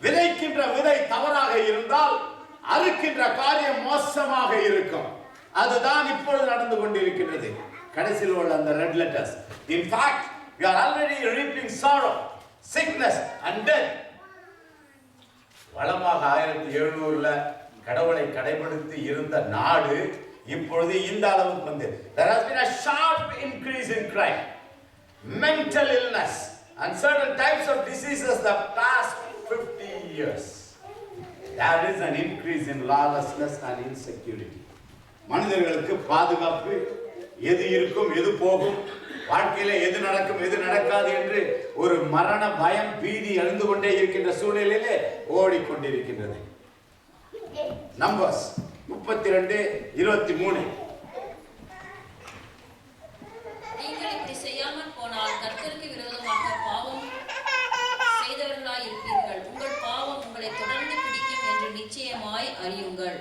Speaker 1: விதைக்கின்ற விதை தவறாக இருந்தால் அறுக்கின்ற காரியம் மோசமாக இருக்கும். அதுதான் இப்பொழுது நடந்து கொண்டிருக்கிறது. கடைசியில் உள்ள அந்த red letters. In fact, we are already reaping sorrow, sickness and death. வளமாக 1700ல கடவுளை கடைபிடித்து இருந்த நாடு இப்பொழுது இந்த அளவுக்கு வந்து, there has been a sharp increase in crime, mental illness and certain types of diseases the past 50 years. There is an increase in lawlessness and insecurity. மனிதர்களுக்கு பாதுகாப்பு, எது இருக்கும் எது போகும், வாழ்க்கையில எது நடக்கும் எது நடக்காது என்று ஒரு மரண பயம் பீதி எழுந்து கொண்டே இருக்கின்ற சூழ்நிலையிலே ஓடிக்கொண்டிருக்கின்றது. நம்பர்ஸ் 32:23.
Speaker 3: நீங்கள் இப்படி செய்யாமல் போனால் கர்த்தருக்கு விரோதமாக பாவம் செய்தவர்களாய் இருப்பீர்கள். உங்கள் பாவம் உங்களை தொடர்ந்து பிடிக்கும் என்று நிச்சயமாய் அறியுங்கள்.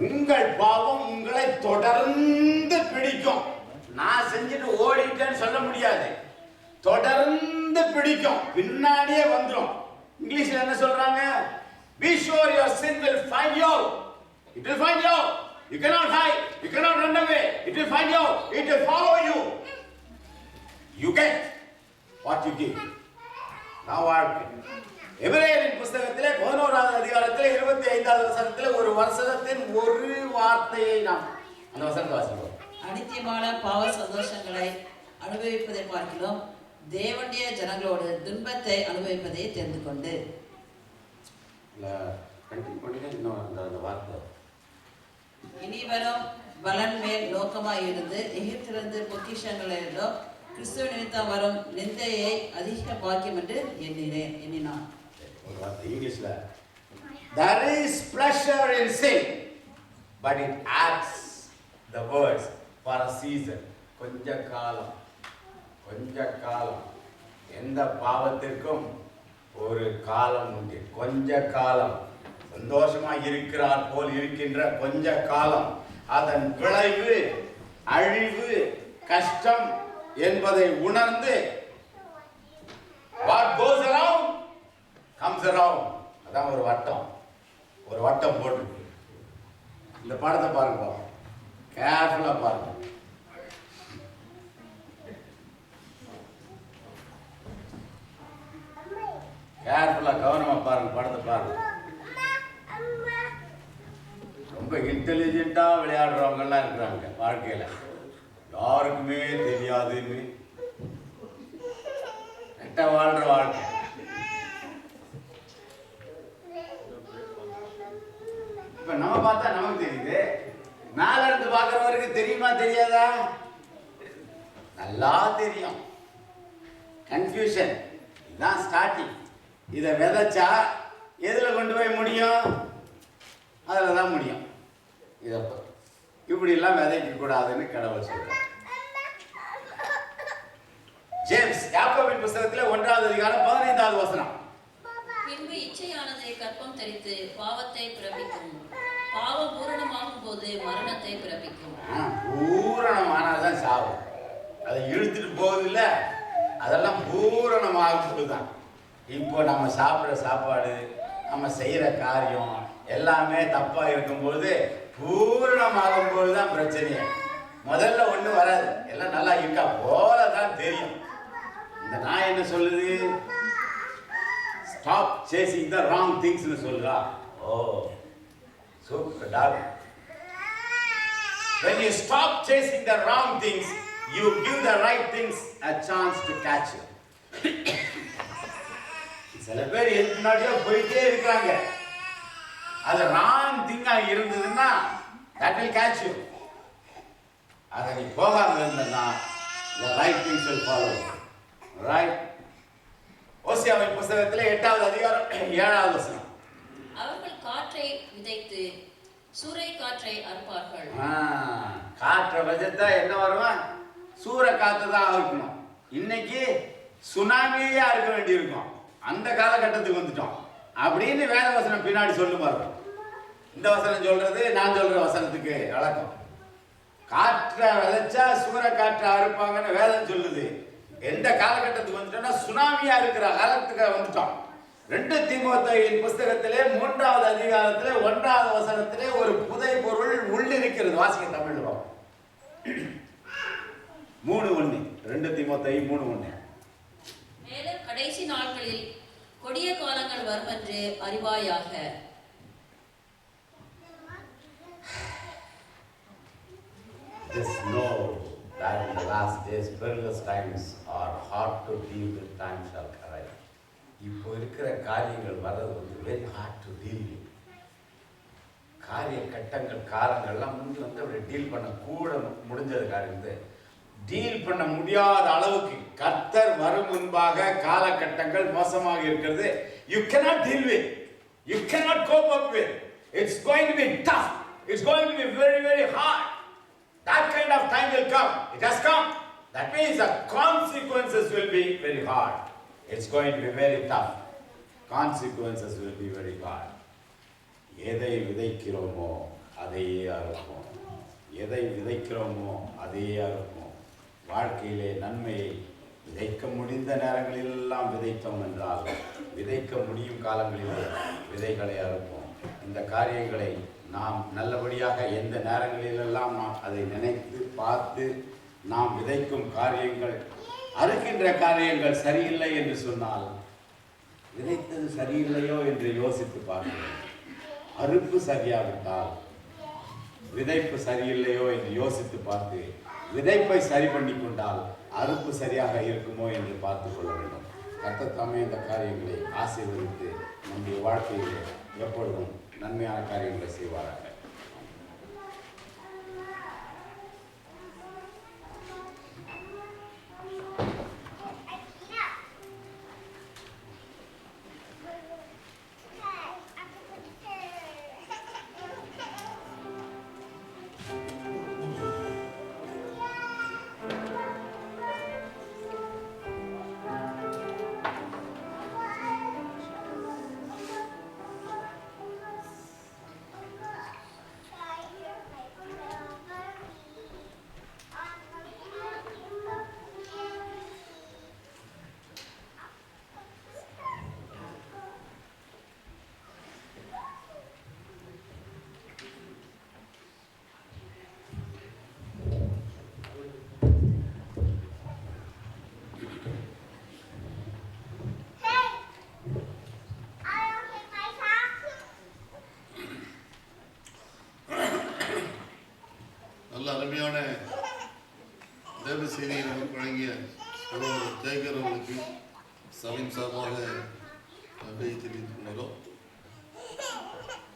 Speaker 1: உங்கள் பாவம் உங்களை தொடர்ந்து பிடிக்கும். நான் செஞ்சுட்டு ஓடிட்டேன்னு சொல்ல முடியாது. தொடர்ந்து பிடிக்கும், பின்னாடியே வந்துடும். இங்கிலீஷ்ல என்ன சொல்றாங்க? Be sure your sin will find you. It will find you. You cannot hide. You cannot run away. It will find you. It will follow you. You get what you give. Now வாழ்க்கை. எபிரேயரின் புத்தகத்திலே 11வது அதிகாரத்திலே 25வது வசனத்திலே ஒரு வசனத்தின் ஒரு வார்த்தையை நாம் அந்த வசனத்தை வாசிப்போம்.
Speaker 2: அனித்தியமான பாவ சந்தோஷங்களை அனுபவிப்பதை பார்க்கிறோம், தேவனுடைய ஜனங்களோடு துன்பத்தை அனுபவிப்பதை தெரிந்து கொண்டு. இனிவரும் பலன் மேல் நோக்கமாய் இருந்து எகிப்திலிருந்து பொக்கிஷங்களிலும் கிறிஸ்துவ நிமித்தம் வரும் நிந்தையை அதிக பாக்கியம் என்று எண்ணினான்.
Speaker 1: இங்கிலீஷ்ல there is pleasure in sin but it adds the words for a season. கொஞ்ச காலம் எந்த பாவத்திற்கும் ஒரு காலம் உண்டு. கொஞ்ச காலம் சந்தோஷமா இருக்கிறார் போல் இருக்கின்ற கொஞ்ச காலம், அதன் விளைவு அழிவு கஷ்டம் என்பதை உணர்ந்து what goes around comes around. அதான் ஒரு வட்டம் போட்டு இந்த படத்தை பாருங்க, கேர்ஃபுல்லா பாருங்க. கேர்ஃபுல்லா கவனமா பாருங்க, படத்தை பாருங்க. ரொம்ப இன்டெலிஜென்ட்டா விளையாடுறவங்க எல்லாம் இருக்கிறாங்க வாழ்க்கையில, யாருக்குமே தெரியாதுன்னு வாழ்ற வாழ்க்கை. இப்ப நம்ம பார்த்தா நமக்கு தெரியுது, மேல இருந்து பார்க்கிறவருக்கு தெரியுமா தெரியாதா? நல்லா தெரியும். கன்ஃபியூஷன் இதுதான் ஸ்டார்டிங். இதை விதைச்சா எதுல கொண்டு போய் முடியும்? அதில் தான் முடியும். இதை இப்படி எல்லாம் விதைக்க கூடாதுன்னு கடவுள் சொல்றார். ஜேம்ஸ் யாக்கோபின் புத்தகத்தில் 1வது அதிகாரம் 15வது வசனம்.
Speaker 3: பின்பு இச்சையானது கற்பம் தரித்து பாவத்தை பிறப்பிக்கும், பாவம் பூரணமாகும் போது மரணத்தை பிறப்பிக்கும்.
Speaker 1: பூரணமானதான் சாவு. அதை இழுத்துட்டு போகுது இல்ல, அதெல்லாம் பூரணமாகும் போதுதான். இப்போ நம்ம சாப்பிட்ற சாப்பாடு, நம்ம செய்யற காரியம் எல்லாமே தப்பா இருக்கும்போது பூரணமாகும் போதுதான் பிரச்சனையே. முதல்ல ஒண்ணும் வராது, எல்லாம் நல்லா இருக்கா போலதான் தெரியும். இந்த நான் என்ன சொல்லுது? Stop chasing the wrong things னு சொல்றா. Oh super talk. When you stop chasing the wrong things, you give the right things a chance to catch you. சில பேர் எதுனாடியோ போயிட்டே இருக்காங்க. அது wrong thing இருந்ததுன்னா that will catch you. அதை நீ போகாம இருந்தனா the right things will follow. Right? ஓசியாவின் புத்தகத்திலே 8வது அதிகாரம் 7வது வசனம்.
Speaker 3: அவர்கள் காற்றை விதைத்து சூறை காற்றை அறுப்பார்கள்.
Speaker 1: காற்றை விதைத்தா என்ன வருவான்? சூற காத்து தான் இருக்கணும். இன்னைக்கு சுனாமியே இருக்க வேண்டி இருக்கும். அந்த காலகட்டத்துக்கு வந்துட்டோம் அப்படின்னு வேத வசனம் பின்னாடி சொல்லு பாருங்க. இந்த வசனம் சொல்றது நான் சொல்ற வசனத்துக்கு வழக்கம். காற்றை விதைச்சா சூற காற்றை அறுப்பாங்கன்னு வேதம் சொல்லுது. எந்த காலகட்டத்துக்கு வந்துட்டோம்னா சுனாமியா இருக்கிற காலத்துக்கு வந்துட்டோம். 2 தீமோத்தேயுவின் புத்தகத்திலே 3வது அதிகாரத்திலே 1வது வசனத்திலே ஒரு புதை பொருள் உள்ளிருக்கிறது. வாசிக்க தமிழ்ல பாப்போம். 3:1. 2 தீமோத்தேயு 3:1.
Speaker 3: மேலும் கடைசி நாட்களில் கொடிய காலங்கள் வரும் என்று அறிவாயாக.
Speaker 1: Just know that in the last days perilous times are hard to deal with. Time shall arrive. இப்போ இருக்கிற காரியங்கள் வர்றது very hard to deal with. காரிய கட்டங்கள் காலங்கள்லாம் வந்து அப்படி டீல் பண்ண கூட முடிஞ்சது காரியத்தை டீல் பண்ண முடியாத அளவுக்கு கர்த்தர் வரும் முன்பாக காலகட்டங்கள் மோசமாக இருக்கிறது. You cannot deal with, you cannot cope up with. It's going to be tough. It's going to be very, very hard. That kind of time will come. It has come. That means the consequences will be very hard. It's going to be very tough. Consequences will be very hard. எதை விதைக்கிறோமோ அதையே அறுப்போம். எதை விதைக்கிறோமோ அதையே அறுப்போம். வாழ்க்கையிலே நன்மையை விதைக்க முடிந்த நேரங்களிலெல்லாம் விதைத்தோம் என்றால் விதைக்க முடியும் காலங்களிலே விதைகளை அறுப்போம். இந்த காரியங்களை நாம் நல்லபடியாக எந்த நேரங்களிலெல்லாம் நாம் அதை நினைத்து பார்த்து நாம் விதைக்கும் காரியங்கள் அறுக்கின்ற காரியங்கள் சரியில்லை என்று சொன்னால் விதைத்தது சரியில்லையோ என்று யோசித்து பார்க்கிறேன். அறுப்பு சரியாவிட்டால் விதைப்பு சரியில்லையோ என்று யோசித்து பார்த்து விதைப்பை சரி பண்ணி கொண்டால் அறுப்பு சரியாக இருக்குமோ என்று பார்த்து கொள்ள வேண்டும். கர்த்தர் தாமே இந்த காரியங்களை ஆசீர்வதித்து நம்முடைய வாழ்க்கையிலே எப்பொழுதும் நன்மையான காரியங்களை செய்வாராக.
Speaker 4: நல்ல அருமையான தேவ செய்தியை நமக்கு வழங்கிய ஜெயகர் அவர்களுக்கு சபையின் சார்பாக நன்றியை தெரிவித்துக் கொள்கிறோம்.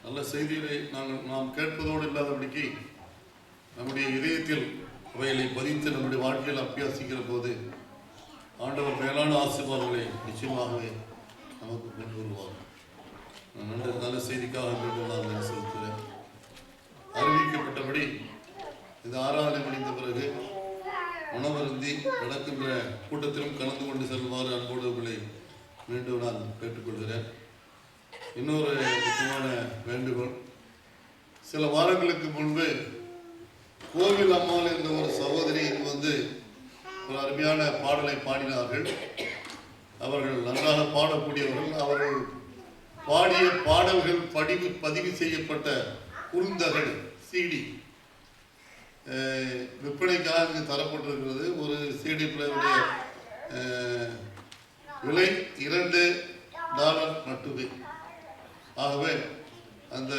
Speaker 4: நல்ல செய்திகளை நாம் கேட்பதோடு இல்லாதபடிக்கு நம்முடைய இதயத்தில் அவைகளை பதித்து நம்முடைய வாழ்க்கையில் அபியாசிக்கிற போது ஆண்டவர் மேலான ஆசீர்வாதங்களை நிச்சயமாகவே நமக்கு கொண்டு வருவார். நல்ல செய்திக்காக மீண்டும் நான் செலுத்துகிறேன். அறிவிக்கப்பட்டபடி இந்த ஆராதனை முடிந்த பிறகு உணவருந்தி நடக்கின்ற கூட்டத்தை கூட்டத்திலும் கலந்து கொண்டு செல்லுமாறு அன்போடு உங்களை மீண்டும் நான் கேட்டுக்கொள்கிறேன். இன்னொரு முக்கியமான வேண்டுகோள், சில வாரங்களுக்கு முன்பு கோவில் அம்மாள் என்ற ஒரு சகோதரி வந்து ஒரு அருமையான பாடலை பாடினார்கள். அவர்கள் நன்றாக பாடக்கூடியவர்கள். அவர்கள் பாடிய பாடல்கள் பதிவு செய்யப்பட்ட குறுந்தகடு CD விற்பனைக்காக இங்கு தரப்பட்டிருக்கிறது. ஒரு CD பிளேயருடைய விலை $2 மட்டுமே. ஆகவே அந்த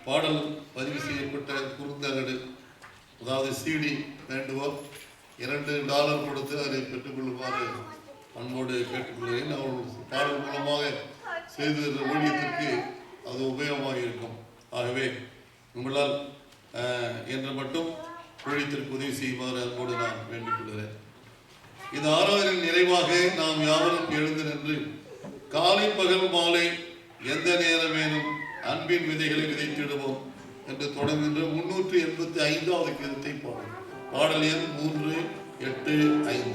Speaker 4: பாடல் பதிவு செய்யப்பட்ட குறுந்தகடு, அதாவது CD வேண்டுவோர் $2 கொடுத்து அதை பெற்றுக்கொள்ளுமாறு அன்போடு கேட்டுக்கொள்கிறேன். அவர்கள் பாடல் மூலமாக செய்து ஊழியத்திற்கு அது உபயோகமாக இருக்கும். ஆகவே உங்களால் என்ற மட்டும் ஊழியத்திற்கு உதவி செய்யுமாறு அன்போடு நான் வேண்டிக் கொள்கிறேன். இந்த ஆராதனையின் நிறைவாக நாம் யாவரும் எழுந்து நின்று காலை பகல் மாலை எந்த நேரமேனும் அன்பின் விதைகளை விதைத்திடுவோம் என்று தொடங்குகின்ற 385வது கீதத்தை பாடும். பாடல் எண் 385.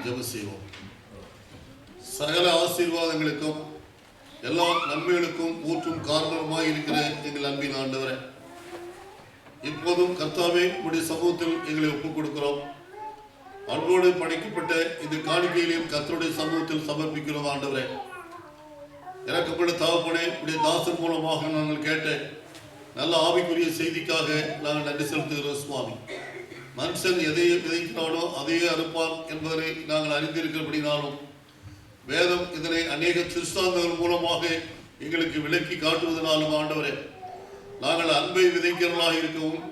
Speaker 4: ஜெபம் செய்வோம். சகல ஆசீர்வாதங்களுக்கும் எல்லா நன்மைகளுக்கும் ஊற்றும் காரணமாய் இருக்கிற எங்கள் அன்பின் ஆண்டவரே, இப்போதும் கர்த்தாவே உம்முடைய சமூகத்தில் எங்களை ஒப்புக் கொடுக்கிறோம். அன்போடு படைக்கப்பட்ட இந்த காணிக்கையிலையும் கர்த்தருடைய சமூகத்தில் சமர்ப்பிக்கிறோம். ஆண்டவரே, இறக்கப்பட்ட தகப்பனே, உடைய தாசன் மூலமாக நாங்கள் கேட்ட நல்ல ஆவிக்குரிய செய்திக்காக நாங்கள் நன்றி செலுத்துகிறோம். சுவாமி, மனுஷன் எதை விதைக்கிறானோ அதையே அறுப்பான் என்பதனை நாங்கள் அறிந்திருக்கிறபடினாலும் வேதம் இதனை அநேக திருஷ்டாந்தங்கள் மூலமாக எங்களுக்கு விளக்கி காட்டுவதனாலும் ஆண்டவரே, நாங்கள் அன்பை விதைக்கிறவர்களாக இருக்கவும்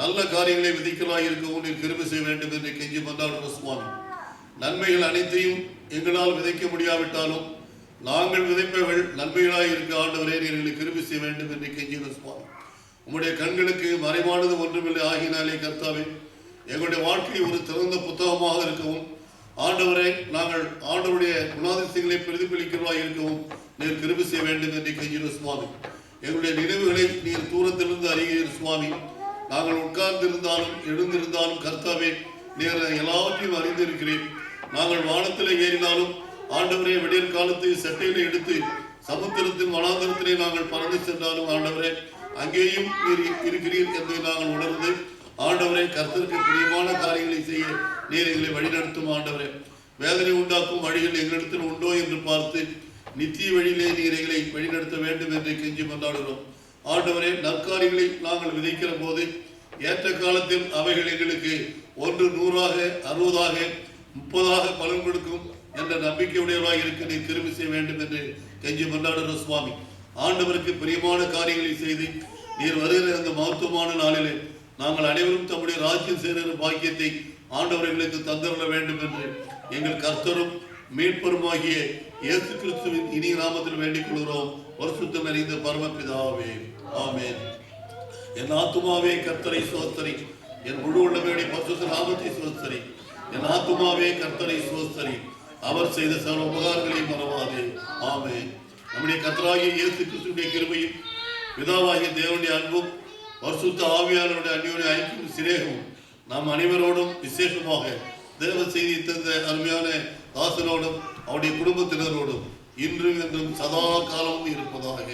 Speaker 4: நல்ல காரியங்களை விதைக்கிறவர்களாக இருக்கவும் நீர் கிருபை செய்ய வேண்டும் என்று கெஞ்சி மன்றாடுகிற சுவாமி. நன்மைகள் அனைத்தையும் எங்களால் விதைக்க முடியாவிட்டாலும் நாங்கள் விதைப்பவர்கள் நன்மைகளாக இருக்க ஆண்டவரே நீர் எங்களுக்கு கிருபை செய்ய வேண்டும் என்று கெஞ்சுகிற சுவாமி. உம்முடைய கண்களுக்கு மறைவானது ஒன்றுமில்லை ஆகினாலே கர்த்தாவே, எங்களுடைய வாழ்க்கை ஒரு திறந்த புத்தகமாக இருக்கவும் ஆண்டவரை நாங்கள் ஆண்டவருடைய குணாதிசயங்களை பிரதிபலிக்கிறவர்களாக இருக்கவும் நீர் கிருபை செய்ய வேண்டும் என்று கெஞ்சுகிற சுவாமி. எங்களுடைய நினைவுகளை நீர் தூரத்திலிருந்து அறிகிற சுவாமி. நாங்கள் உட்கார்ந்திருந்தாலும் எழுந்திருந்தாலும் கர்த்தாவே நீர் எல்லாவற்றையும் அறிந்திருக்கிறேன். நாங்கள் வானத்தில் ஏறினாலும் ஆண்டவரே, விடியற் காலத்தை சட்டையில எடுத்து சமுத்திரத்தின் வனாந்தரத்திலே நாங்கள் பறந்து சென்றாலும் ஆண்டவரே அங்கேயும் நீர் இருக்கிறீர் என்பதை நாங்கள் உணர்ந்து ஆண்டவரே கர்த்தருக்கு பிரியமான காரியங்களை செய்ய நீர் எங்களை வழிநடத்தும் ஆண்டவரே. வேதனை உண்டாக்கும் வழிகள் எங்களிடத்தில் உண்டோ என்று பார்த்து நித்திய வழியிலே நீர் எங்களை வழிநடத்த வேண்டும் என்று கெஞ்சி கொண்டாடுகிறோம் ஆண்டவரே. நற்காரியங்களை நாங்கள் விதைக்கிற போது ஏற்ற காலத்தில் அவைகள் எங்களுக்கு 1 100ஆக 60ஆக 30ஆக பலன் கொடுக்கும் என்ற நம்பிக்கையுடையவராக இருக்க நீர் கிருபை செய்ய வேண்டும் என்று கெஞ்சி கொண்டாடுகிற சுவாமி. ஆண்டவருக்கு பிரியமான காரியங்களை செய்து நீர் வருகிற அந்த மகத்துவமான நாளிலே நாங்கள் அனைவரும் தம்முடைய ராஜ்யம் சேருகிற பாக்கியத்தை ஆண்டவர்களுக்கு தந்தருள வேண்டும் என்று எங்கள் கர்த்தரும் மீட்பருமாகிய இயேசு கிறிஸ்துவின் இனிய நாமத்தில் வேண்டிக் கொள்கிறோம். பரிசுத்தம் நிறைந்த பரமபிதாவே, ஆமென். என் ஆத்துமாவே கர்த்தரை ஸ்தோத்திரி, என் முழு உள்ளமையுடைய பரிசுத்த நாமத்தை ஸ்தோத்திரி. என் ஆத்துமாவே கர்த்தரை ஸ்தோத்திரி, அவர் செய்த சகல உபகாரங்களை மறவாதே. ஆமென். நம்முடைய கர்த்தராகிய இயேசு கிறிஸ்துவின் கிருபையும் பிதாவாகிய தேவனுடைய அன்பும் பரிசுத்த ஆவியானவருடைய அந்யோன்ய ஐக்கியமும் சிநேகமும் நாம் அனைவரோடும் விசேஷமாக தேவ செய்தி தந்த அருமையான தாசனோடும் அவருடைய குடும்பத்தினரோடும் இன்றும் என்றும் சதா காலமும் இருப்பதாக.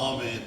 Speaker 4: ஆமென்.